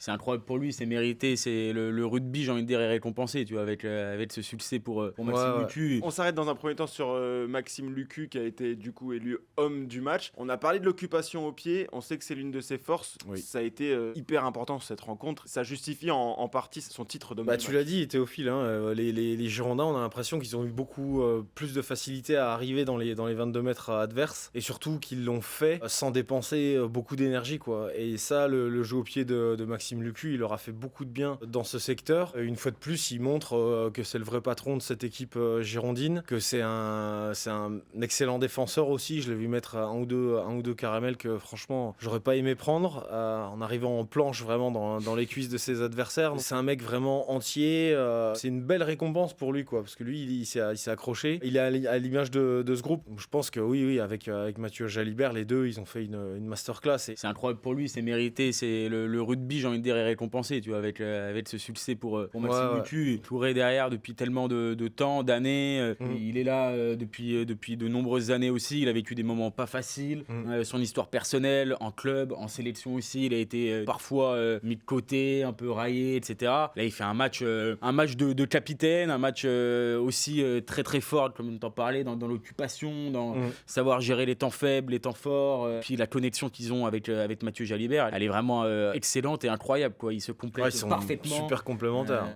C'est incroyable pour lui, c'est mérité, c'est le rugby, j'ai envie de dire, est récompensé, tu vois, avec ce succès pour Maxime Ouais. Lucu. On s'arrête dans un premier temps sur Maxime Lucu qui a été du coup élu homme du match. On a parlé de l'occupation au pied, on sait que c'est l'une de ses forces. Oui. Ça a été hyper important cette rencontre. Ça justifie en partie son titre d'homme Bah, du tu match. l'as dit, Théophile, hein, les Girondins, on a l'impression qu'ils ont eu beaucoup plus de facilité à arriver dans les 22 mètres adverses et surtout qu'ils l'ont fait sans dépenser beaucoup d'énergie, quoi. Et ça, le jeu au pied de Maxime Lucu, il leur a fait beaucoup de bien dans ce secteur. Une fois de plus, il montre que c'est le vrai patron de cette équipe girondine, que c'est un excellent défenseur aussi. Je l'ai vu mettre un ou deux caramels que franchement, j'aurais pas aimé prendre en arrivant en planche vraiment dans les cuisses de ses adversaires. C'est un mec vraiment entier. C'est une belle récompense pour lui, quoi, parce que lui, il s'est accroché. Il est à l'image de ce groupe. Je pense que oui, avec Mathieu Jalibert, les deux, ils ont fait une masterclass. C'est incroyable pour lui, c'est mérité, c'est le rugby, j'ai envie de dire, est récompensé, tu vois, avec ce succès pour Maxime Lucu. Il courait derrière depuis tellement de temps, d'années. Il est là depuis de nombreuses années aussi. Il a vécu des moments pas faciles. Son histoire personnelle, en club, en sélection aussi, il a été parfois mis de côté, un peu raillé, etc. Là, il fait un match de capitaine, un match aussi très très fort, comme on t'en parlait, dans l'occupation, dans savoir gérer les temps faibles, les temps forts. Puis la connexion qu'ils ont avec Mathieu Jalibert, elle est vraiment excellente et incroyable, quoi. Ils se complètent Ils sont parfaitement. super complémentaires.